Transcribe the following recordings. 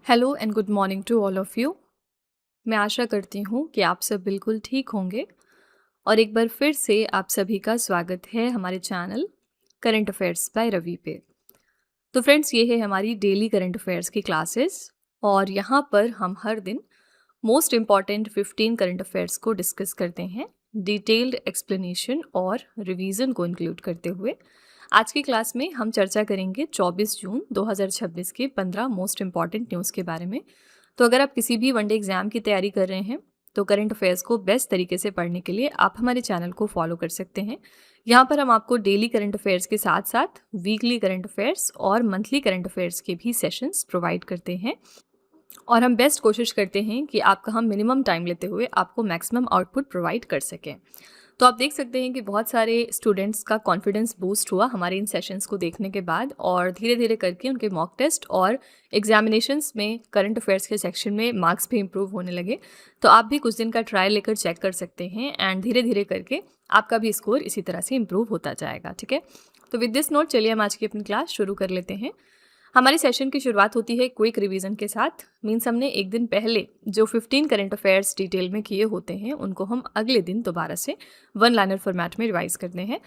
Hello and good morning to all of you. मैं आशा करती हूँ कि आप सब बिल्कुल ठीक होंगे और एक बार फिर से आप सभी का स्वागत है हमारे channel current affairs by Ravi पे। तो फ्रेंड्स, ये है हमारी डेली करंट अफेयर्स की क्लासेस और यहाँ पर हम हर दिन मोस्ट इम्पॉर्टेंट 15 करंट अफेयर्स को डिस्कस करते हैं, डिटेल्ड एक्सप्लेनेशन और रिवीजन को इंक्लूड करते हुए। आज की क्लास में हम चर्चा करेंगे 24 जून 2026 के 15 मोस्ट इम्पॉर्टेंट न्यूज़ के बारे में। तो अगर आप किसी भी वनडे एग्जाम की तैयारी कर रहे हैं तो करंट अफेयर्स को बेस्ट तरीके से पढ़ने के लिए आप हमारे चैनल को फॉलो कर सकते हैं। यहाँ पर हम आपको डेली करंट अफेयर्स के साथ साथ वीकली करंट अफेयर्स और मंथली करंट अफेयर्स के भी सेशंस प्रोवाइड करते हैं और हम बेस्ट कोशिश करते हैं कि आपका हम मिनिमम टाइम लेते हुए आपको मैक्सिमम आउटपुट प्रोवाइड कर सकें। तो आप देख सकते हैं कि बहुत सारे स्टूडेंट्स का कॉन्फिडेंस बूस्ट हुआ हमारे इन सेशंस को देखने के बाद और धीरे धीरे करके उनके मॉक टेस्ट और एग्जामिनेशंस में करंट अफेयर्स के सेक्शन में मार्क्स भी इंप्रूव होने लगे। तो आप भी कुछ दिन का ट्रायल लेकर चेक कर सकते हैं एंड धीरे धीरे करके आपका भी स्कोर इसी तरह से इंप्रूव होता जाएगा। ठीक है, तो विद दिस नोट चलिए हम आज की अपनी क्लास शुरू कर लेते हैं। हमारी सेशन की शुरुआत होती है क्विक रिवीजन के साथ। मीन्स हमने एक दिन पहले जो 15 करंट अफेयर्स डिटेल में किए होते हैं उनको हम अगले दिन दोबारा से वन लाइनर फॉर्मेट में रिवाइज करते हैं।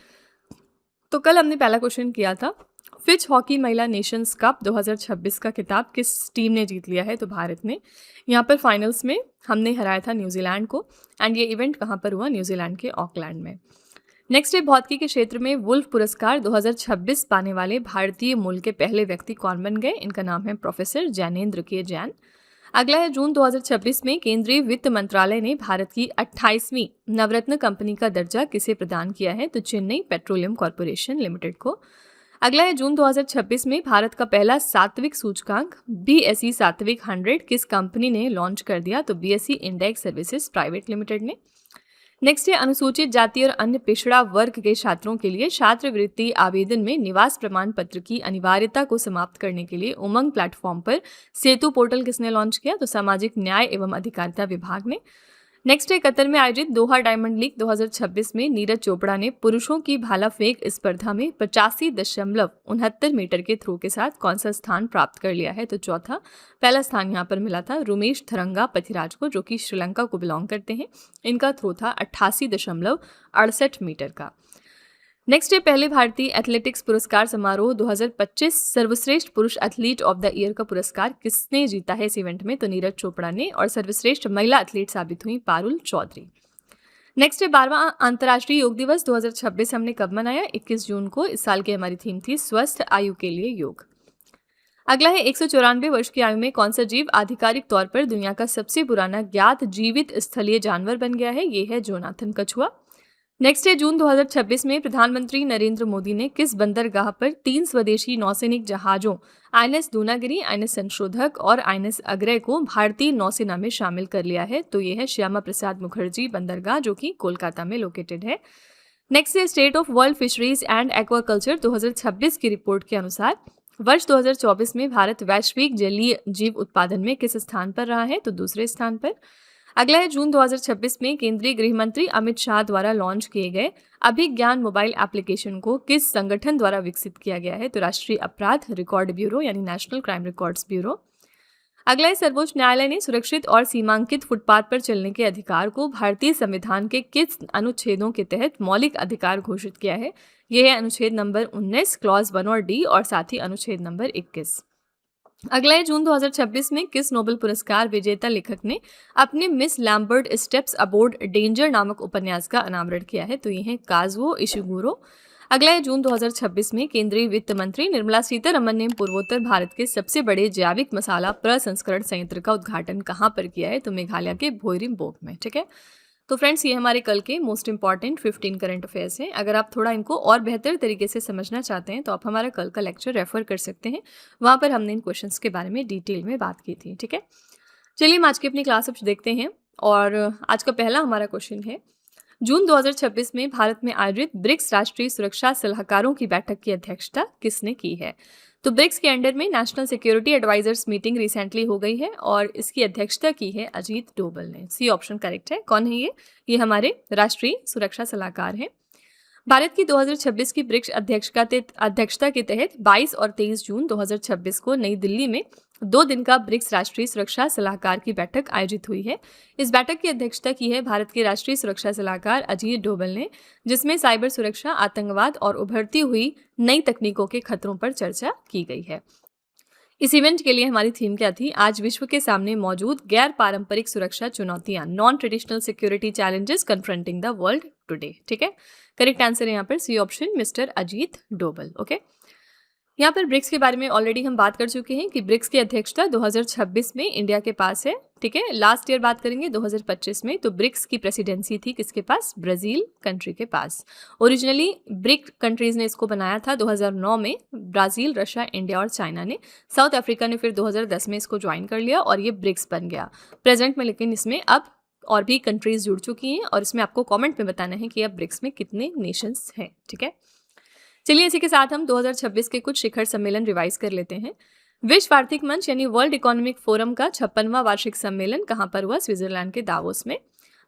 तो कल हमने पहला क्वेश्चन किया था, फिच हॉकी महिला नेशंस कप 2026 का खिताब किस टीम ने जीत लिया है? तो भारत ने। यहाँ पर फाइनल्स में हमने हराया था न्यूजीलैंड को एंड ये इवेंट कहाँ पर हुआ? न्यूजीलैंड के ऑकलैंड में। नेक्स्ट है, भौतिकी के क्षेत्र में वुल्फ पुरस्कार 2026 पाने वाले भारतीय मूल के पहले व्यक्ति कौन बन गए? इनका नाम है प्रोफेसर जैनेंद्र के जैन। अगला है, जून 2026 में केंद्रीय वित्त मंत्रालय ने भारत की 28वीं नवरत्न कंपनी का दर्जा किसे प्रदान किया है? तो चेन्नई पेट्रोलियम कॉर्पोरेशन लिमिटेड को। अगला है, जून 2026 में भारत का पहला सात्विक सूचकांक BSE सात्विक 100 किस कंपनी ने लॉन्च कर दिया? तो BSE index services private limited ने। नेक्स्ट है, अनुसूचित जाति और अन्य पिछड़ा वर्ग के छात्रों के लिए छात्रवृत्ति आवेदन में निवास प्रमाण पत्र की अनिवार्यता को समाप्त करने के लिए उमंग प्लेटफॉर्म पर सेतु पोर्टल किसने लॉन्च किया? तो सामाजिक न्याय एवं अधिकारिता विभाग ने। नेक्स्ट है, कतर में आयोजित दोहा डायमंड लीग 2026 में नीरज चोपड़ा ने पुरुषों की भाला फेंक स्पर्धा में 85.69 मीटर के थ्रो के साथ कौन सा स्थान प्राप्त कर लिया है? तो चौथा। पहला स्थान यहाँ पर मिला था रुमेश थरंगा पथिराज को, जो कि श्रीलंका को बिलोंग करते हैं। इनका थ्रो था 88.68 मीटर का। नेक्स्ट है, पहले भारतीय एथलेटिक्स पुरस्कार समारोह 2025 सर्वश्रेष्ठ पुरुष एथलीट ऑफ द ईयर का पुरस्कार किसने जीता है इस इवेंट में? तो नीरज चोपड़ा ने। और सर्वश्रेष्ठ महिला एथलीट साबित हुई पारुल चौधरी। नेक्स्ट है, 12वां अंतर्राष्ट्रीय योग दिवस 2026 हमने कब मनाया? 21 जून को। इस साल की हमारी थीम थी स्वस्थ आयु के लिए योग। अगला है, 194 वर्ष की आयु में कौन सा जीव आधिकारिक तौर पर दुनिया का सबसे पुराना ज्ञात जीवित स्थलीय जानवर बन गया है? ये है जोनाथन कछुआ। नेक्स्ट है, जून 2026 में प्रधानमंत्री नरेंद्र मोदी ने किस बंदरगाह पर 3 स्वदेशी नौसैनिक जहाजों INS दूनागिरी, INS संशोधक और INS अग्रय को भारतीय नौसेना में शामिल कर लिया है? तो ये है श्यामा प्रसाद मुखर्जी बंदरगाह, जो कि कोलकाता में लोकेटेड है। नेक्स्ट है, state of world fisheries and aquaculture 2026 की रिपोर्ट के अनुसार वर्ष 2024 में भारत वैश्विक जलीय जीव उत्पादन में किस स्थान पर रहा है? तो दूसरे स्थान पर। अगला है, जून 2026 में केंद्रीय गृह मंत्री अमित शाह द्वारा लॉन्च किए गए अभिज्ञान मोबाइल एप्लीकेशन को किस संगठन द्वारा विकसित किया गया है? तो राष्ट्रीय अपराध रिकॉर्ड ब्यूरो यानी नेशनल क्राइम रिकॉर्ड्स ब्यूरो। अगला है, सर्वोच्च न्यायालय ने सुरक्षित और सीमांकित फुटपाथ पर चलने के अधिकार को भारतीय संविधान के किस अनुच्छेदों के तहत मौलिक अधिकार घोषित किया है? यह है अनुच्छेद नंबर 19 क्लॉज 1 और D और साथ ही अनुच्छेद नंबर 21। अगला है, जून 2026 में किस नोबेल पुरस्कार विजेता लेखक ने अपने Miss Lambert steps aboard danger नामक उपन्यास का अनावरण किया है? तो ये है काजुओ इशिगुरो। अगला है, जून 2026 में केंद्रीय वित्त मंत्री निर्मला सीतारमन ने पूर्वोत्तर भारत के सबसे बड़े जैविक मसाला प्रसंस्करण संयंत्र का उद्घाटन कहाँ पर किया है? तो मेघालय के भोइरिमबोक में। ठीक है, तो फ्रेंड्स, ये हमारे कल के मोस्ट इंपॉर्टेंट 15 करंट अफेयर्स हैं। अगर आप थोड़ा इनको और बेहतर तरीके से समझना चाहते हैं तो आप हमारा कल का लेक्चर रेफर कर सकते हैं। वहाँ पर हमने इन क्वेश्चंस के बारे में डिटेल में बात की थी। ठीक है, चलिए हम आज की अपनी क्लास अब देखते हैं और आज का पहला हमारा क्वेश्चन है, जून 2026 में भारत में आयोजित ब्रिक्स राष्ट्रीय सुरक्षा सलाहकारों की बैठक की अध्यक्षता किसने की है? तो ब्रिक्स के अंडर में national security advisers meeting recently हो गई है और इसकी अध्यक्षता की है अजीत डोभाल ने। सी ऑप्शन करेक्ट है। कौन है ये हमारे राष्ट्रीय सुरक्षा सलाहकार हैं। भारत की 2026 की ब्रिक्स अध्यक्षता के तहत 22 और 23 जून 2026 को नई दिल्ली में 2 दिन का ब्रिक्स राष्ट्रीय सुरक्षा सलाहकार की बैठक आयोजित हुई है। इस बैठक की अध्यक्षता की है भारत के राष्ट्रीय सुरक्षा सलाहकार अजीत डोभाल ने, जिसमें साइबर सुरक्षा, आतंकवाद और उभरती हुई नई तकनीकों के खतरों पर चर्चा की गई है। इस इवेंट के लिए हमारी थीम क्या थी? आज विश्व के सामने मौजूद गैर पारंपरिक सुरक्षा चुनौतियां, non traditional security challenges confronting the world today. ठीक है, करेक्ट आंसर है यहाँ पर C option, Mister Ajit Doval. Okay, यहाँ पर ब्रिक्स के बारे में ऑलरेडी हम बात कर चुके हैं कि ब्रिक्स की अध्यक्षता 2026 में इंडिया के पास है। ठीक है, लास्ट ईयर बात करेंगे 2025 में, तो ब्रिक्स की प्रेसिडेंसी थी किसके पास? ब्राजील कंट्री के पास। ओरिजिनली ब्रिक कंट्रीज ने इसको बनाया था 2009 में, ब्राजील, रशिया, इंडिया और चाइना ने। साउथ अफ्रीका ने फिर 2010 में इसको ज्वाइन कर लिया और ये ब्रिक्स बन गया प्रेजेंट में। लेकिन इसमें अब और भी कंट्रीज जुड़ चुकी हैं और इसमें आपको कॉमेंट में बताना है कि अब ब्रिक्स में कितने नेशंस हैं। ठीक है, चलिए इसी के साथ हम 2026 के कुछ शिखर सम्मेलन रिवाइज कर लेते हैं। विश्व आर्थिक मंच यानी वर्ल्ड इकोनॉमिक फोरम का 56वां वार्षिक सम्मेलन कहाँ पर हुआ? स्विट्जरलैंड के दावोस में।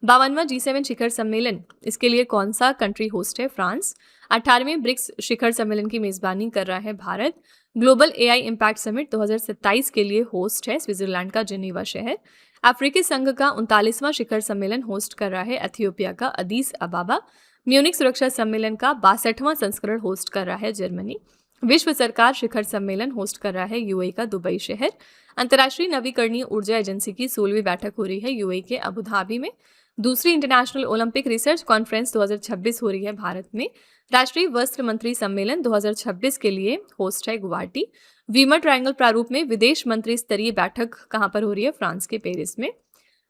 52वां G7 शिखर सम्मेलन, इसके लिए कौन सा कंट्री होस्ट है? फ्रांस। 18वें ब्रिक्स शिखर सम्मेलन की मेजबानी कर रहा है Bharat. Global AI impact summit 2027 के लिए होस्ट है स्विट्जरलैंड का जिनेवा शहर। अफ्रीकी संघ का 39वां शिखर सम्मेलन होस्ट कर रहा है एथियोपिया का अदीस अबाबा। म्यूनिक सुरक्षा सम्मेलन का 62वां संस्करण होस्ट कर रहा है जर्मनी। विश्व सरकार शिखर सम्मेलन होस्ट कर रहा है यूएई का दुबई शहर। अंतर्राष्ट्रीय नवीकरणीय ऊर्जा एजेंसी की 16वीं बैठक हो रही है यूएई के अबू धाबी में। दूसरी इंटरनेशनल ओलंपिक रिसर्च कॉन्फ्रेंस 2026 हो रही है भारत में। राष्ट्रीय वस्त्र मंत्री सम्मेलन 2026 के लिए होस्ट है गुवाहाटी। वीमर ट्रायंगल प्रारूप में विदेश मंत्री स्तरीय बैठक कहाँ पर हो रही है? फ्रांस के पेरिस में।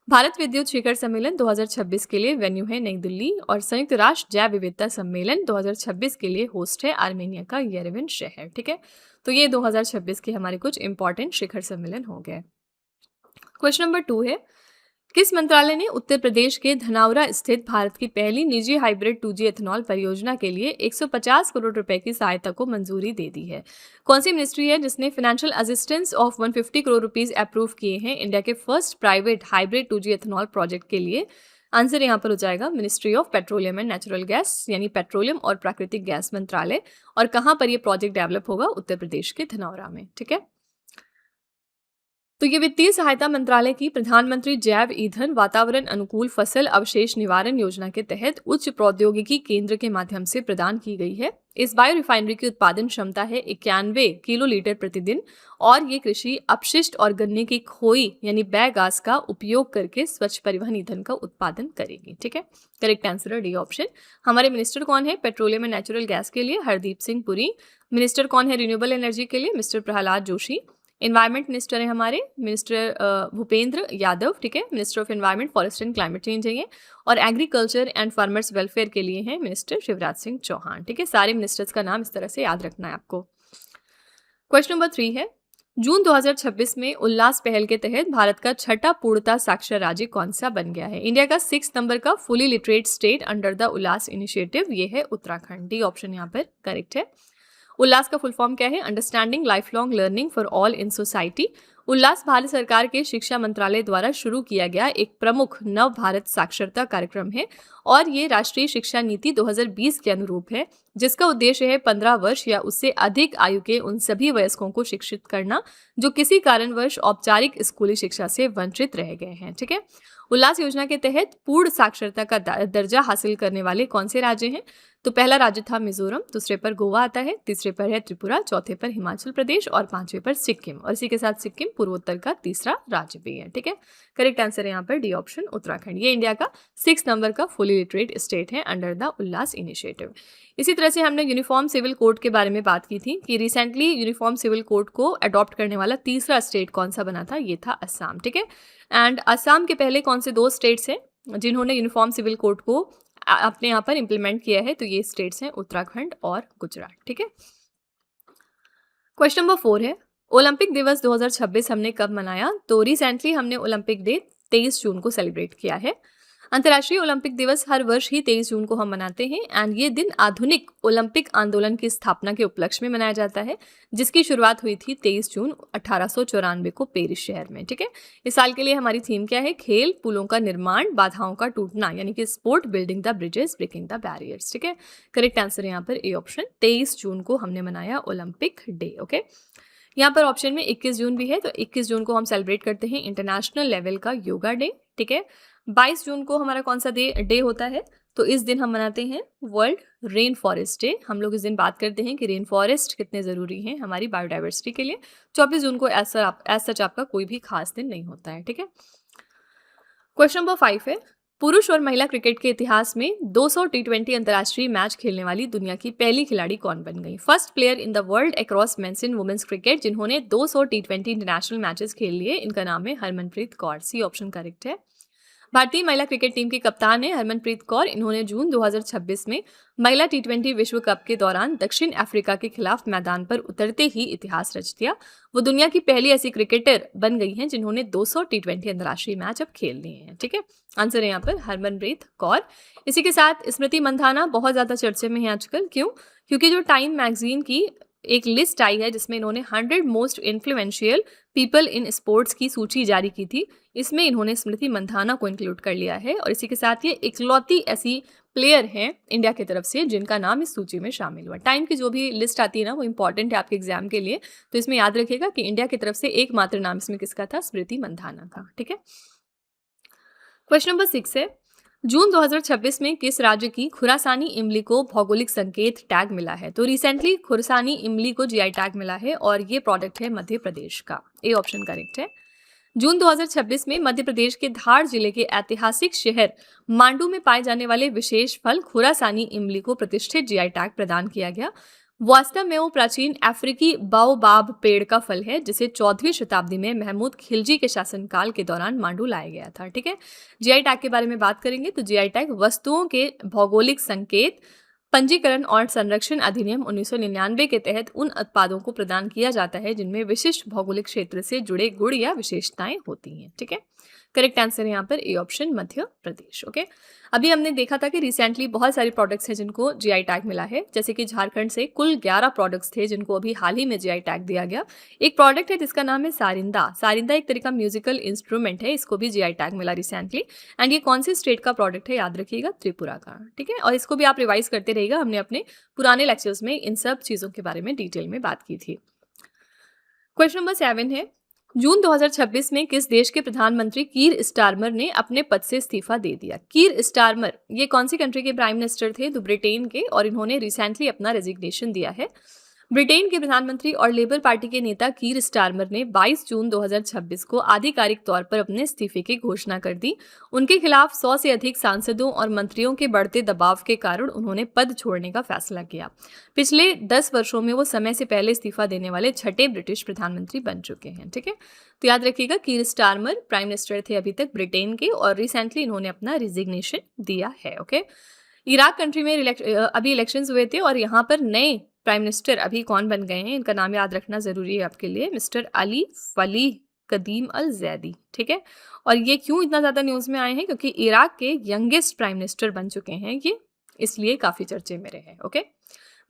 भारत विद्युत शिखर सम्मेलन 2026 के लिए वेन्यू है नई दिल्ली और संयुक्त राष्ट्र जैव विविधता सम्मेलन 2026 के लिए होस्ट है आर्मेनिया का येरेवन शहर। ठीक है, तो ये 2026 के हमारे कुछ इंपॉर्टेंट शिखर सम्मेलन हो गए। क्वेश्चन नंबर 2 है, किस मंत्रालय ने उत्तर प्रदेश के धनावरा स्थित भारत की पहली निजी हाइब्रिड 2G एथेनॉल परियोजना के लिए 150 करोड़ रुपए की सहायता को मंजूरी दे दी है? कौन सी मिनिस्ट्री है जिसने financial assistance of 150 crore rupees approve किए हैं इंडिया के first private hybrid 2G ethanol project के लिए? आंसर यहाँ पर हो जाएगा ministry of petroleum and natural gas, यानी पेट्रोलियम और प्राकृतिक गैस मंत्रालय। और कहाँ पर यह प्रोजेक्ट डेवलप होगा? उत्तर प्रदेश के धनौरा में। ठीक है, तो ये वित्तीय सहायता मंत्रालय की प्रधानमंत्री जैव ईंधन वातावरण अनुकूल फसल अवशेष निवारण योजना के तहत उच्च प्रौद्योगिकी केंद्र के माध्यम से प्रदान की गई है। इस बायो रिफाइनरी की उत्पादन क्षमता है 91 किलोलीटर प्रतिदिन और ये कृषि अपशिष्ट और गन्ने की खोई यानी बैगास का उपयोग करके स्वच्छ परिवहन ईंधन का उत्पादन करेगी। ठीक है, करेक्ट आंसर है डी ऑप्शन। हमारे मिनिस्टर कौन है पेट्रोलियम एंड नेचुरल गैस के लिए? हरदीप सिंह पुरी। मिनिस्टर कौन है रिन्यूएबल एनर्जी के लिए? Mister Prahlad Joshi. Environment minister है हमारे मिनिस्टर भूपेंद्र यादव। ठीक है, minister of environment, forest and climate change है ये। और एग्रीकल्चर एंड फार्मर्स वेलफेयर के लिए हैं मिनिस्टर शिवराज सिंह चौहान। ठीक है, सारे मिनिस्टर्स का नाम इस तरह से याद रखना है आपको। क्वेश्चन नंबर 3 है, जून 2026 में उल्लास पहल के तहत भारत का छठा पूर्णता साक्षर राज्य कौन सा बन गया है? इंडिया का 6 नंबर का fully literate state under the Ullas initiative, ये है उत्तराखंड। डी ऑप्शन यहाँ पर करेक्ट है। उल्लास का फुल फॉर्म क्या है? Understanding lifelong learning for all in society. Ullas Bharat सरकार के शिक्षा मंत्रालय द्वारा शुरू किया गया एक प्रमुख नव भारत साक्षरता कार्यक्रम है और ये राष्ट्रीय शिक्षा नीति 2020 के अनुरूप है, जिसका उद्देश्य है 15 वर्ष या उससे अधिक आयु के उन सभी वयस्कों को शिक्षित करना जो किसी कारणवश औपचारिक स्कूली शिक्षा से वंचित रह गए हैं। ठीक है, उल्लास योजना के तहत पूर्ण साक्षरता का दर्जा हासिल करने वाले कौन से राज्य हैं? तो पहला राज्य था मिजोरम, दूसरे पर गोवा आता है, तीसरे पर है त्रिपुरा, चौथे पर हिमाचल प्रदेश और पांचवे पर सिक्किम। और इसी के साथ सिक्किम पूर्वोत्तर का तीसरा राज्य भी है। ठीक है, करेक्ट आंसर है यहाँ पर डी ऑप्शन उत्तराखंड। ये इंडिया का 6 नंबर का फुली लिटरेट स्टेट है अंडर द उल्लास इनिशिएटिव। इसी तरह से हमने यूनिफॉर्म सिविल कोड के बारे में बात की थी कि रिसेंटली यूनिफॉर्म सिविल कोड को अडॉप्ट करने वाला तीसरा स्टेट कौन सा बना था? ये था असम। ठीक है, एंड असम के पहले कौन से 2 स्टेट्स हैं जिन्होंने यूनिफॉर्म सिविल कोड को अपने यहाँ पर इंप्लीमेंट किया है? तो ये स्टेट्स हैं उत्तराखंड और गुजरात। ठीक है, क्वेश्चन नंबर 4 है, ओलंपिक दिवस 2026 हमने कब मनाया? तो रिसेंटली हमने ओलंपिक डे 23 जून को सेलिब्रेट किया है। अंतर्राष्ट्रीय ओलंपिक दिवस हर वर्ष ही 23 जून को हम मनाते हैं एंड ये दिन आधुनिक ओलंपिक आंदोलन की स्थापना के उपलक्ष्य में मनाया जाता है, जिसकी शुरुआत हुई थी 23 जून 1894 को पेरिस शहर में। ठीक है, इस साल के लिए हमारी थीम क्या है? खेल, पुलों का निर्माण, बाधाओं का टूटना, यानी कि sport, building the bridges, breaking the barriers. ठीक है, करेक्ट आंसर यहाँ पर ए ऑप्शन। 23 जून को हमने मनाया ओलंपिक डे। ओके, यहाँ पर ऑप्शन में 21 जून भी है, तो 21 जून को हम सेलिब्रेट करते हैं इंटरनेशनल लेवल का योगा डे, ठीक है। 22 जून को हमारा कौन सा डे होता है, तो इस दिन हम मनाते हैं वर्ल्ड रेन फॉरेस्ट डे। हम लोग इस दिन बात करते हैं कि रेन फॉरेस्ट कितने ज़रूरी हैं हमारी बायोडाइवर्सिटी के लिए। 24 जून को एज सच आपका कोई भी खास दिन नहीं होता है, ठीक है। क्वेश्चन नंबर 5 है, पुरुष और महिला क्रिकेट के इतिहास में 200 टी20 अंतर्राष्ट्रीय मैच खेलने वाली दुनिया की पहली खिलाड़ी कौन बन गई? First player in the world across men's and women's cricket जिन्होंने 200 टी20 इंटरनेशनल मैचेस खेल लिए, इनका नाम है Harmanpreet Kaur. C option correct है। भारतीय महिला क्रिकेट टीम की कप्तान है हरमनप्रीत कौर। इन्होंने जून 2026 में महिला टी20 विश्व कप के दौरान दक्षिण अफ्रीका के खिलाफ मैदान पर उतरते ही इतिहास रच दिया। वो दुनिया की पहली ऐसी क्रिकेटर बन गई हैं जिन्होंने 200 टी20 अंतर्राष्ट्रीय मैच अब खेल लिए हैं, ठीक है। आंसर है यहाँ पर हरमनप्रीत कौर। इसी के साथ स्मृति मंधाना बहुत ज्यादा चर्चे में है आजकल। क्यों? क्योंकि जो टाइम मैगजीन की एक लिस्ट आई है जिसमें इन्होंने 100 most influential people in sports की सूची जारी की थी, इसमें इन्होंने स्मृति मंधाना को इंक्लूड कर लिया है। और इसी के साथ ये इकलौती ऐसी प्लेयर हैं इंडिया की तरफ से जिनका नाम इस सूची में शामिल हुआ। टाइम की जो भी लिस्ट आती है ना, वो इंपॉर्टेंट है आपके एग्जाम के लिए, तो इसमें याद रखिएगा कि इंडिया की तरफ से एकमात्र नाम इसमें किसका था? स्मृति मंधाना का, ठीक है। क्वेश्चन नंबर 6 है, जून 2026 में किस राज्य की खुरासानी इमली को भौगोलिक संकेत टैग मिला है? तो रिसेंटली खुरासानी इमली को जीआई टैग मिला है और ये प्रोडक्ट है मध्य प्रदेश का। ए ऑप्शन करेक्ट है। जून 2026 में मध्य प्रदेश के धार जिले के ऐतिहासिक शहर मांडू में पाए जाने वाले विशेष फल खुरासानी इमली को प्रतिष्ठित जीआई टैग प्रदान किया गया। वास्तव में वो प्राचीन अफ्रीकी बाओबाब पेड़ का फल है जिसे 14वीं शताब्दी में महमूद खिलजी के शासनकाल के दौरान मांडू लाया गया था, ठीक है। जीआई टैग के बारे में बात करेंगे तो जीआई टैग वस्तुओं के भौगोलिक संकेत पंजीकरण और संरक्षण अधिनियम 1999 के तहत उन उत्पादों को प्रदान किया जाता है जिनमें विशिष्ट भौगोलिक क्षेत्र से जुड़े गुण या विशेषताएं होती हैं, ठीक है। करेक्ट आंसर है यहाँ पर A option Madhya Pradesh, okay. अभी हमने देखा था कि रिसेंटली बहुत सारे प्रोडक्ट्स हैं जिनको जीआई टैग मिला है, जैसे कि झारखंड से कुल 11 प्रोडक्ट्स थे जिनको अभी हाल ही में जीआई टैग दिया गया। एक प्रोडक्ट है जिसका नाम है सारिंदा। सारिंदा एक तरह का म्यूजिकल इंस्ट्रूमेंट है, इसको भी जीआई टैग मिला रिसेंटली। एंड ये कौन सी स्टेट का प्रोडक्ट है याद रखिएगा? त्रिपुरा का, ठीक है। और इसको भी आप रिवाइज करते रहिएगा, हमने अपने पुराने लेक्चर्स में इन सब चीजों के बारे में डिटेल में बात की थी। क्वेश्चन नंबर 7 है, जून 2026 में किस देश के प्रधानमंत्री कीर स्टारमर ने अपने पद से इस्तीफा दे दिया? कीर स्टारमर ये कौन सी कंट्री के प्राइम मिनिस्टर थे? तो ब्रिटेन के, और इन्होंने रिसेंटली अपना रेजिग्नेशन दिया है। ब्रिटेन के प्रधानमंत्री और लेबर पार्टी के नेता कीर स्टारमर ने 22 जून 2026 को आधिकारिक तौर पर अपने इस्तीफे की घोषणा कर दी। उनके खिलाफ 100 से अधिक सांसदों और मंत्रियों के बढ़ते दबाव के कारण उन्होंने पद छोड़ने का फैसला किया। पिछले 10 वर्षों में वो समय से पहले इस्तीफा देने वाले छठे ब्रिटिश प्रधानमंत्री बन चुके हैं, ठीक है। तो याद रखिएगा कीर स्टारमर प्राइम मिनिस्टर थे अभी तक ब्रिटेन के, और रिसेंटली इन्होंने अपना रिजिग्नेशन दिया है, ओके। इराक कंट्री में अभी इलेक्शंस हुए थे और यहाँ पर नए प्राइम मिनिस्टर अभी कौन बन गए हैं, इनका नाम याद रखना जरूरी है आपके लिए, मिस्टर अली फलीह कदीम अल जैदी, ठीक है। और ये क्यों इतना ज्यादा न्यूज में आए हैं? क्योंकि इराक के यंगेस्ट प्राइम मिनिस्टर बन चुके हैं ये, इसलिए काफी चर्चे में रहे हैं, ओके।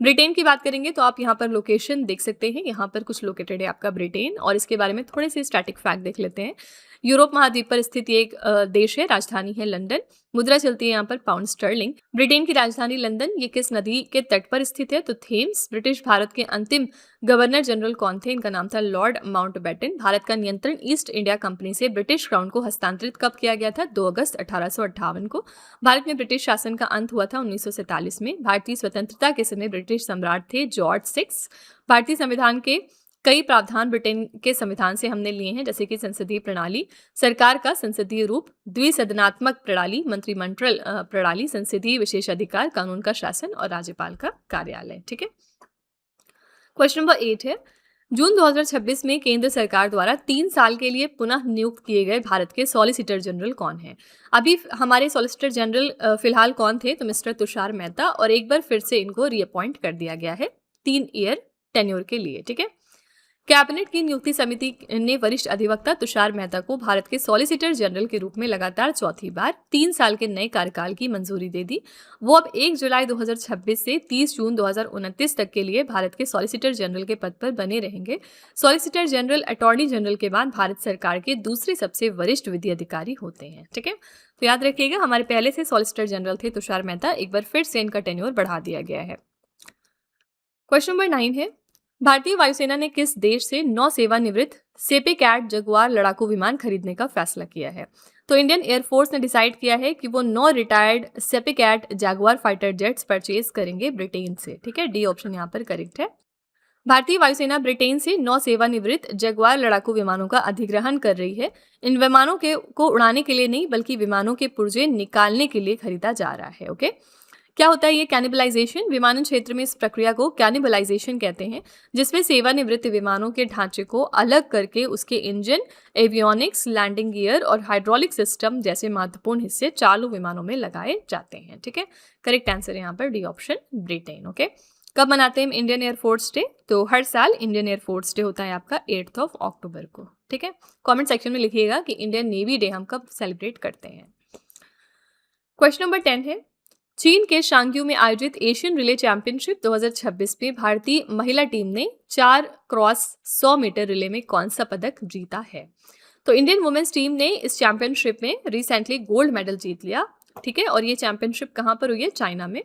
ब्रिटेन की बात करेंगे तो आप यहाँ पर लोकेशन देख सकते हैं, यहाँ पर कुछ लोकेटेड है आपका ब्रिटेन, और इसके बारे में थोड़े से स्टैटिक फैक्ट देख लेते हैं। यूरोप महाद्वीप पर स्थित ये एक देश है, राजधानी है लंदन, मुद्रा चलती है यहाँ पर पाउंड स्टर्लिंग। ब्रिटेन की राजधानी लंदन, ये किस नदी के तट पर स्थित है? तो थेम्स। ब्रिटिश भारत के अंतिम गवर्नर जनरल कौन थे? इनका नाम था लॉर्ड माउंटबेटन। भारत का नियंत्रण ईस्ट इंडिया कंपनी से ब्रिटिश क्राउन को हस्तांतरित कब किया गया था? 2 अगस्त 1858 को। भारत में ब्रिटिश शासन का अंत हुआ था 1947 में। भारतीय स्वतंत्रता के समय ब्रिटिश सम्राट थे जॉर्ज 6। भारतीय संविधान के कई प्रावधान ब्रिटेन के संविधान से हमने लिए हैं, जैसे कि संसदीय प्रणाली, सरकार का संसदीय रूप, द्विसदनात्मक प्रणाली, मंत्रिमंडल प्रणाली, संसदीय विशेषाधिकार, कानून का शासन और राज्यपाल का कार्यालय, ठीक है। क्वेश्चन नंबर 8 है, जून 2026 में केंद्र सरकार द्वारा 3 साल के लिए पुनः नियुक्त किए गए भारत के सॉलिसिटर जनरल कौन है? अभी हमारे सॉलिसिटर जनरल फिलहाल कौन थे? तो मिस्टर तुषार मेहता, और एक बार फिर से इनको रीअपॉइंट कर दिया गया है 3 ईयर टेन्योर के लिए, ठीक है। कैबिनेट की नियुक्ति समिति ने वरिष्ठ अधिवक्ता तुषार मेहता को भारत के सॉलिसिटर जनरल के रूप में लगातार चौथी बार 3 साल के नए कार्यकाल की मंजूरी दे दी। वो अब 1 जुलाई 2026 से 30 जून 2029 तक के लिए भारत के सॉलिसिटर जनरल के पद पर बने रहेंगे। सॉलिसिटर जनरल अटॉर्नी जनरल के बाद भारत सरकार के दूसरे सबसे वरिष्ठ विधि अधिकारी होते हैं, ठीक है। तो याद रखिएगा, हमारे पहले से सॉलिसिटर जनरल थे तुषार मेहता, एक बार फिर से इनका टेन्योर बढ़ा दिया गया है। क्वेश्चन नंबर 9 है, भारतीय वायुसेना ने किस देश से नौसेवानिवृत्त सेपेकैट जगुआर लड़ाकू विमान खरीदने का फैसला किया है? तो इंडियन एयरफोर्स ने डिसाइड किया है कि वो 9 retired SEPECAT Jaguar fighter jets purchase करेंगे ब्रिटेन से। ठीक है, डी ऑप्शन यहाँ पर करेक्ट है। भारतीय वायुसेना ब्रिटेन से 9 सेवानिवृत्त जगुआर लड़ाकू विमानों का अधिग्रहण कर रही है। इन विमानों के को उड़ाने के लिए नहीं बल्कि विमानों के पुर्जे निकालने के लिए खरीदा जा रहा है। ओके, क्या होता है ये कैनिबलाइजेशन? विमानन क्षेत्र में इस प्रक्रिया को कैनिबलाइजेशन कहते हैं, जिसमें सेवानिवृत्त विमानों के ढांचे को अलग करके उसके इंजन, एवियोनिक्स, लैंडिंग गियर और हाइड्रोलिक सिस्टम जैसे महत्वपूर्ण हिस्से चालू विमानों में लगाए जाते हैं। ठीक है, करेक्ट आंसर है यहाँ पर डी ऑप्शन ब्रिटेन। ओके, कब मनाते हैं इंडियन एयरफोर्स डे? तो हर साल इंडियन एयरफोर्स डे होता है आपका 8 अक्टूबर को। ठीक है, कमेंट सेक्शन में लिखिएगा कि इंडियन नेवी डे हम कब सेलिब्रेट करते हैं। क्वेश्चन नंबर 10 है, चीन के शांग्यू में आयोजित एशियन रिले चैंपियनशिप 2026 में भारतीय महिला टीम ने 4x100 मीटर रिले में कौन सा पदक जीता है? तो इंडियन वुमेन्स टीम ने इस चैंपियनशिप में रिसेंटली गोल्ड मेडल जीत लिया। ठीक है, और ये चैंपियनशिप कहाँ पर हुई है? चाइना में।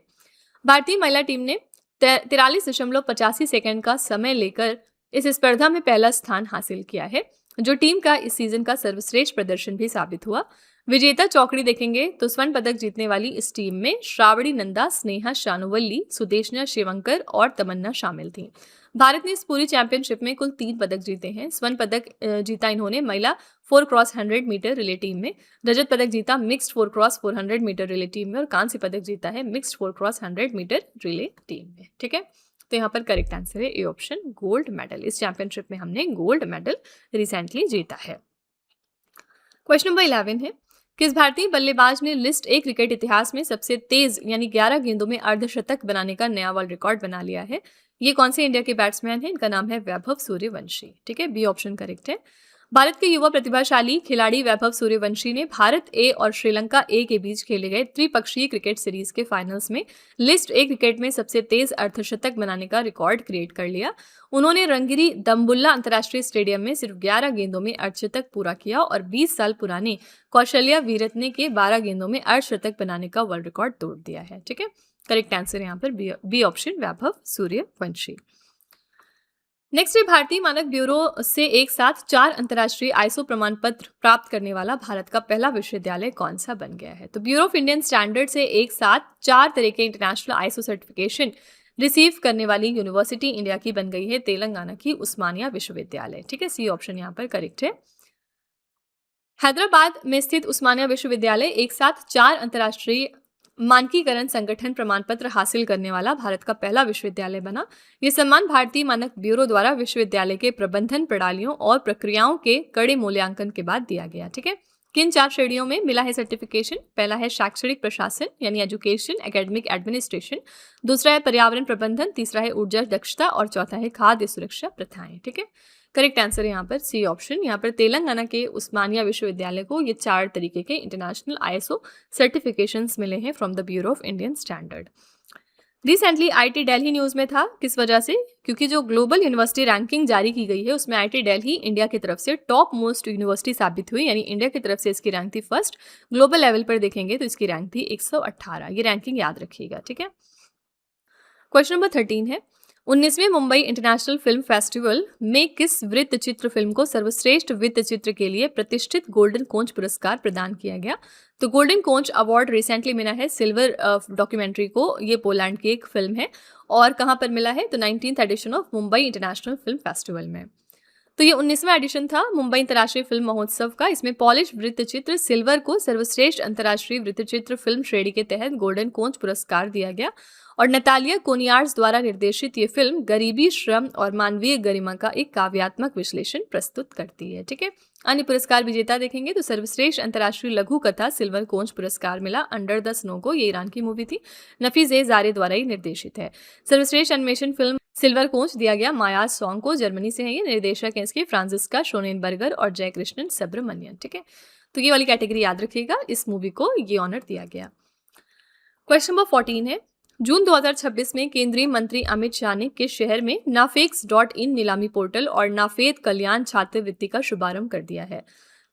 भारतीय महिला टीम ने 43.85 सेकंड का समय लेकर इस स्पर्धा में पहला स्थान हासिल किया है, जो टीम का इस सीजन का सर्वश्रेष्ठ प्रदर्शन भी साबित हुआ। विजेता चौकड़ी देखेंगे तो स्वर्ण पदक जीतने वाली इस टीम में श्रावणी नंदा, स्नेहा शानुवल्ली, सुदेशना शिवंकर और तमन्ना शामिल थीं। भारत ने इस पूरी चैंपियनशिप में कुल 3 पदक जीते हैं। स्वर्ण पदक जीता इन्होंने महिला 4x100 मीटर रिले टीम में, रजत पदक जीता mixed 4x400 metre relay team में और कांस्य पदक जीता है mixed 4x100 metre relay team में। ठीक है, तो यहाँ पर करेक्ट आंसर है ए ऑप्शन, गोल्ड मेडल। इस चैंपियनशिप में हमने गोल्ड मेडल रिसेंटली जीता है। क्वेश्चन नंबर 11 है, किस भारतीय बल्लेबाज ने लिस्ट ए क्रिकेट इतिहास में सबसे तेज यानी 11 गेंदों में अर्धशतक बनाने का नया वर्ल्ड रिकॉर्ड बना लिया है? ये कौन से इंडिया के बैट्समैन हैं? इनका नाम है वैभव सूर्यवंशी। ठीक है, बी ऑप्शन करेक्ट है। भारत के युवा प्रतिभाशाली खिलाड़ी वैभव सूर्यवंशी ने भारत ए और श्रीलंका ए के बीच खेले गए त्रिपक्षीय क्रिकेट सीरीज के फाइनल्स में लिस्ट ए क्रिकेट में सबसे तेज अर्धशतक बनाने का रिकॉर्ड क्रिएट कर लिया। उन्होंने रंगिरी दम्बुल्ला अंतर्राष्ट्रीय स्टेडियम में सिर्फ 11 गेंदों में अर्धशतक पूरा किया और 20 साल पुराने कौशल्या वीरत्ने के 12 गेंदों में अर्धशतक बनाने का वर्ल्ड रिकॉर्ड तोड़ दिया है। ठीक है, करेक्ट आंसर यहाँ पर B option, Vaibhav Suryavanshi. Next है, भारतीय मानक ब्यूरो से एक साथ 4 अंतर्राष्ट्रीय आईएसओ प्रमाण पत्र प्राप्त करने वाला भारत का पहला विश्वविद्यालय कौन सा बन गया है? तो ब्यूरो ऑफ इंडियन स्टैंडर्ड से एक साथ 4 तरह के इंटरनेशनल आईएसओ सर्टिफिकेशन रिसीव करने वाली यूनिवर्सिटी इंडिया की बन गई है तेलंगाना की उस्मानिया विश्वविद्यालय। ठीक है, सी ऑप्शन यहाँ पर करेक्ट है। हैदराबाद में स्थित उस्मानिया विश्वविद्यालय एक साथ 4 अंतर्राष्ट्रीय मानकीकरण संगठन प्रमाण पत्र हासिल करने वाला भारत का पहला विश्वविद्यालय बना। यह सम्मान भारतीय मानक ब्यूरो द्वारा विश्वविद्यालय के प्रबंधन प्रणालियों और प्रक्रियाओं के कड़े मूल्यांकन के बाद दिया गया। ठीक है, किन 4 श्रेणियों में मिला है सर्टिफिकेशन? पहला है शैक्षणिक प्रशासन यानी एजुकेशन, एकेडमिक एडमिनिस्ट्रेशन। दूसरा है पर्यावरण प्रबंधन, तीसरा है ऊर्जा दक्षता और चौथा है खाद्य सुरक्षा प्रथाएं। ठीक है, करेक्ट आंसर है यहाँ पर सी ऑप्शन। यहाँ पर तेलंगाना के उस्मानिया विश्वविद्यालय को ये 4 तरीके के इंटरनेशनल आईएसओ सर्टिफिकेशंस मिले हैं from the bureau of Indian standard. Recently IIT Delhi news में था, किस वजह से? क्योंकि जो ग्लोबल यूनिवर्सिटी रैंकिंग जारी की गई है उसमें आईआईटी दिल्ली इंडिया की तरफ से टॉप मोस्ट यूनिवर्सिटी साबित हुई, यानी इंडिया की तरफ से इसकी रैंक थी फर्स्ट। ग्लोबल लेवल पर देखेंगे तो इसकी रैंक थी 118। ये रैंकिंग याद रखिएगा। ठीक है, क्वेश्चन नंबर 13 है, 19वें मुंबई इंटरनेशनल फिल्म फेस्टिवल में किस वृत्त चित्र फिल्म को सर्वश्रेष्ठ वृत्त चित्र के लिए प्रतिष्ठित गोल्डन कोंच पुरस्कार प्रदान किया गया? तो गोल्डन कोंच अवार्ड रिसेंटली मिला है सिल्वर डॉक्यूमेंट्री को। ये पोलैंड की एक फिल्म है और कहाँ पर मिला है? तो 19th edition of Mumbai international film festival में। तो ये 19वां एडिशन था मुंबई अंतर्राष्ट्रीय फिल्म महोत्सव का। इसमें पॉलिश वृत्तचित्र सिल्वर को सर्वश्रेष्ठ अंतर्राष्ट्रीय वृत्तचित्र फिल्म श्रेणी के तहत गोल्डन कोंच पुरस्कार दिया गया और नतालिया कोनियार्ड्स द्वारा निर्देशित ये फिल्म गरीबी, श्रम और मानवीय गरिमा का एक काव्यात्मक विश्लेषण प्रस्तुत करती है। ठीक है, अन्य पुरस्कार विजेता देखेंगे तो सर्वश्रेष्ठ अंतर्राष्ट्रीय लघु कथा सिल्वर कोंच पुरस्कार मिला अंडर द स्नो को। ये ईरान की मूवी थी, नफीजे जारे द्वारा ही निर्देशित है। सर्वश्रेष्ठ एनिमेशन फिल्म सिल्वर कोंच दिया गया मायाज सॉन्ग को, जर्मनी से है ये। निर्देशक हैं इसके फ्रांसिस्का शोनेनबर्गर और जयकृष्णन सुब्रमण्यन। ठीक है, तो ये वाली कैटेगरी याद रखिएगा, इस मूवी को ये ऑनर दिया गया। क्वेश्चन नंबर 14 है, जून 2026 में केंद्रीय मंत्री अमित शाह ने किस शहर में नाफेक्स.इन नीलामी पोर्टल और नाफेद कल्याण छात्रवृत्ति का शुभारंभ कर दिया है?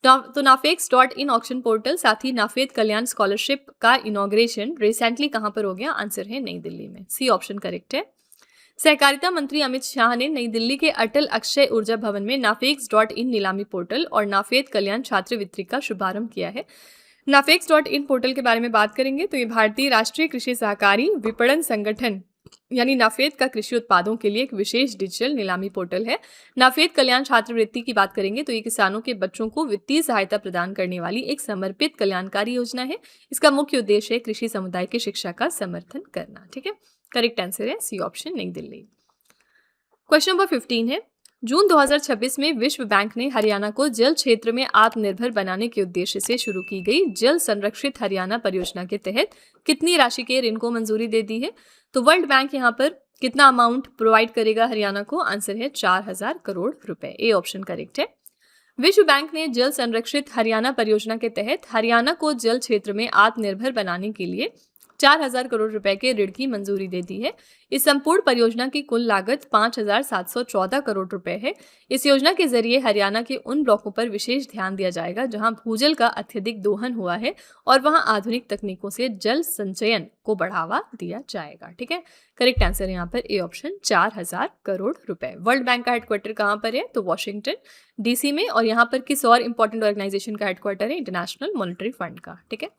तो नाफेक्स.इन ऑक्शन पोर्टल साथ ही नाफेद कल्याण स्कॉलरशिप का इनॉग्रेशन रिसेंटली कहां पर हो गया? आंसर है नई दिल्ली में। सी ऑप्शन करेक्ट है। सहकारिता मंत्री अमित शाह ने नई दिल्ली के अटल अक्षय ऊर्जा भवन में नाफेक्स.in नीलामी पोर्टल और नाफेद कल्याण छात्रवृत्ति का शुभारंभ किया है। नाफेक्स.in पोर्टल के बारे में बात करेंगे तो ये भारतीय राष्ट्रीय कृषि सहकारी विपणन संगठन यानी नाफेद का कृषि उत्पादों के लिए एक विशेष डिजिटल नीलामी पोर्टल है। नाफेद कल्याण छात्रवृत्ति की बात करेंगे तो ये किसानों के बच्चों को वित्तीय सहायता प्रदान करने वाली एक समर्पित कल्याणकारी योजना है। इसका मुख्य उद्देश्य है कृषि समुदाय की शिक्षा का समर्थन करना। ठीक है, करेक्ट आंसर है सी ऑप्शन, नई दिल्ली। क्वेश्चन नंबर 15 है, जून 2026 में विश्व बैंक ने हरियाणा को जल क्षेत्र में आत्मनिर्भर बनाने के उद्देश्य से शुरू की गई जल संरक्षित हरियाणा परियोजना के तहत कितनी राशि के ऋण को मंजूरी दे दी है? तो वर्ल्ड बैंक यहाँ पर कितना अमाउंट प्रोवाइड करेगा हरियाणा को? आंसर है 4000 करोड़ रुपए, ए ऑप्शन करेक्ट है। विश्व बैंक ने जल संरक्षित हरियाणा परियोजना के तहत हरियाणा को जल क्षेत्र में आत्मनिर्भर बनाने के लिए 4000 करोड़ रुपए के ऋण की मंजूरी दे दी है। इस संपूर्ण परियोजना की कुल लागत 5714 करोड़ रुपए है। इस योजना के जरिए हरियाणा के उन ब्लॉकों पर विशेष ध्यान दिया जाएगा जहां भूजल का अत्यधिक दोहन हुआ है और वहां आधुनिक तकनीकों से जल संचयन को बढ़ावा दिया जाएगा। ठीक है, करेक्ट आंसर है यहाँ पर ए ऑप्शन, 4000 करोड़ रुपए। वर्ल्ड बैंक का हेडक्वार्टर कहाँ पर है? तो वॉशिंगटन डीसी में। और यहाँ पर किस और इंपॉर्टेंट ऑर्गेनाइजेशन का हेडक्वार्टर है? इंटरनेशनल मॉनेटरी फंड का। ठीक है,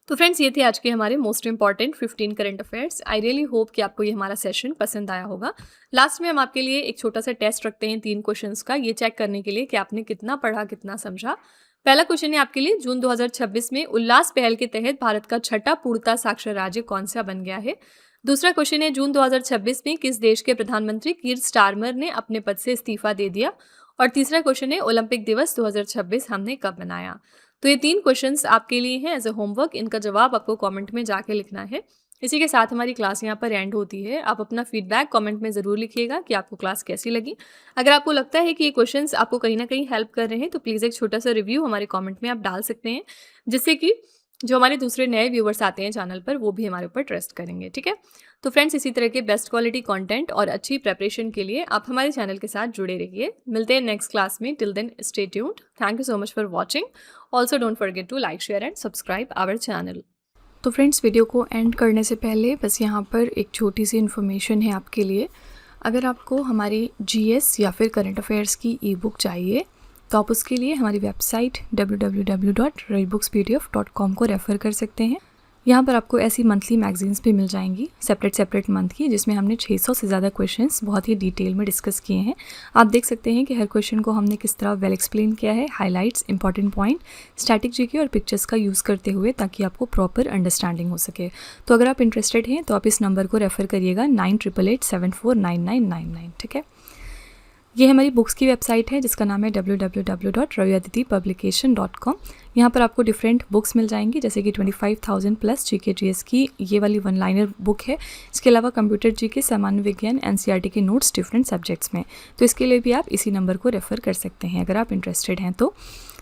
तो फ्रेंड्स ये थे आज के हमारे most important 15 current affairs. I really hope कि आपको ये हमारा सेशन पसंद आया होगा। लास्ट में हम आपके लिए एक छोटा सा टेस्ट रखते हैं 3 क्वेश्चंस का, ये चेक करने के लिए कि आपने कितना पढ़ा, कितना समझा। पहला क्वेश्चन है आपके लिए, जून 2026 में उल्लास पहल के तहत भारत का छठा पूर्णतः साक्षर राज्य कौन सा बन गया है? दूसरा क्वेश्चन है, जून 2026 में किस देश के प्रधानमंत्री कीर स्टारमर ने अपने पद से इस्तीफा दे दिया? और तीसरा क्वेश्चन है, ओलंपिक दिवस 2026 हमने कब मनाया? तो ये 3 क्वेश्चंस आपके लिए हैं एज अ होमवर्क। इनका जवाब आपको कमेंट में जाके लिखना है। इसी के साथ हमारी क्लास यहाँ पर एंड होती है। आप अपना फीडबैक कमेंट में ज़रूर लिखिएगा कि आपको क्लास कैसी लगी। अगर आपको लगता है कि ये क्वेश्चंस आपको कहीं ना कहीं हेल्प कर रहे हैं तो प्लीज़ एक छोटा सा रिव्यू हमारे कमेंट में आप डाल सकते हैं, जिससे कि जो हमारे दूसरे नए व्यूवर्स आते हैं चैनल पर वो भी हमारे ऊपर ट्रस्ट करेंगे। ठीक है, तो फ्रेंड्स इसी तरह के बेस्ट क्वालिटी कंटेंट और अच्छी प्रेपरेशन के लिए आप हमारे चैनल के साथ जुड़े रहिए। मिलते हैं नेक्स्ट क्लास में। Till then stay tuned. Thank you so much for watching. Also don't forget to like, share and subscribe our channel. तो फ्रेंड्स वीडियो को एंड करने से पहले बस यहाँ पर एक छोटी सी इन्फॉर्मेशन है आपके लिए। अगर आपको हमारी जीएस या फिर करंट अफेयर्स की ई बुक चाहिए तो आप उसके लिए हमारी वेबसाइट www.ravibooks.pdf.com को रेफ़र कर सकते हैं। यहाँ पर आपको ऐसी मंथली मैगजीन्स भी मिल जाएंगी सेपरेट मंथ की, जिसमें हमने 600 से ज़्यादा क्वेश्चंस बहुत ही डिटेल में डिस्कस किए हैं। आप देख सकते हैं कि हर क्वेश्चन को हमने किस तरह वेल एक्सप्लेन किया है, highlights, important point, static GK और पिक्चर्स का यूज़ करते हुए, ताकि आपको प्रॉपर अंडरस्टैंडिंग हो सके। तो अगर आप इंटरेस्टेड हैं तो आप इस नंबर को रेफ़र करिएगा 9888749999। ठीक है, ये हमारी बुक्स की वेबसाइट है जिसका नाम है www.raviaditipublication.com। यहाँ पर आपको डिफरेंट बुक्स मिल जाएंगी, जैसे कि 25,000 प्लस जीके जीएस की ये वाली 1 लाइनर बुक है। इसके अलावा कंप्यूटर जीके, सामान्य विज्ञान, एनसीईआरटी के नोट्स डिफरेंट सब्जेक्ट्स में। तो इसके लिए भी आप इसी नंबर को रेफ़र कर सकते हैं अगर आप इंटरेस्टेड हैं तो।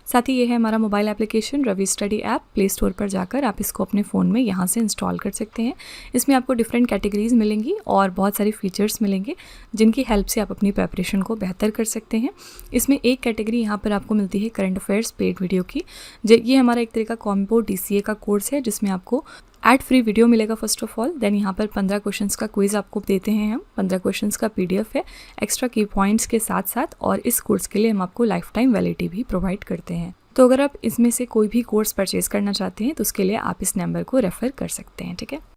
साथ ही ये है हमारा mobile application Ravi study app. Play store पर जाकर आप इसको अपने फ़ोन में यहाँ से इंस्टॉल कर सकते हैं। इसमें आपको डिफरेंट कैटेगरीज़ मिलेंगी और बहुत सारे फीचर्स मिलेंगे जिनकी हेल्प से आप अपनी प्रेपरेशन को बेहतर कर सकते हैं। इसमें एक कैटेगरी यहाँ पर आपको मिलती है करंट अफेयर्स पेड वीडियो की। ये हमारा एक तरह का कॉम्बो DCA का कोर्स है जिसमें आपको एड फ्री वीडियो मिलेगा फर्स्ट ऑफ ऑल। देन यहाँ पर 15 क्वेश्चंस का क्विज आपको देते हैं हम। 15 क्वेश्चंस का PDF है एक्स्ट्रा की पॉइंट्स के साथ साथ, और इस कोर्स के लिए हम आपको लाइफ टाइम वैलिडिटी भी प्रोवाइड करते हैं। तो अगर आप इसमें से कोई भी कोर्स परचेज करना चाहते हैं तो उसके लिए आप इस नंबर को रेफ़र कर सकते हैं। ठीक है।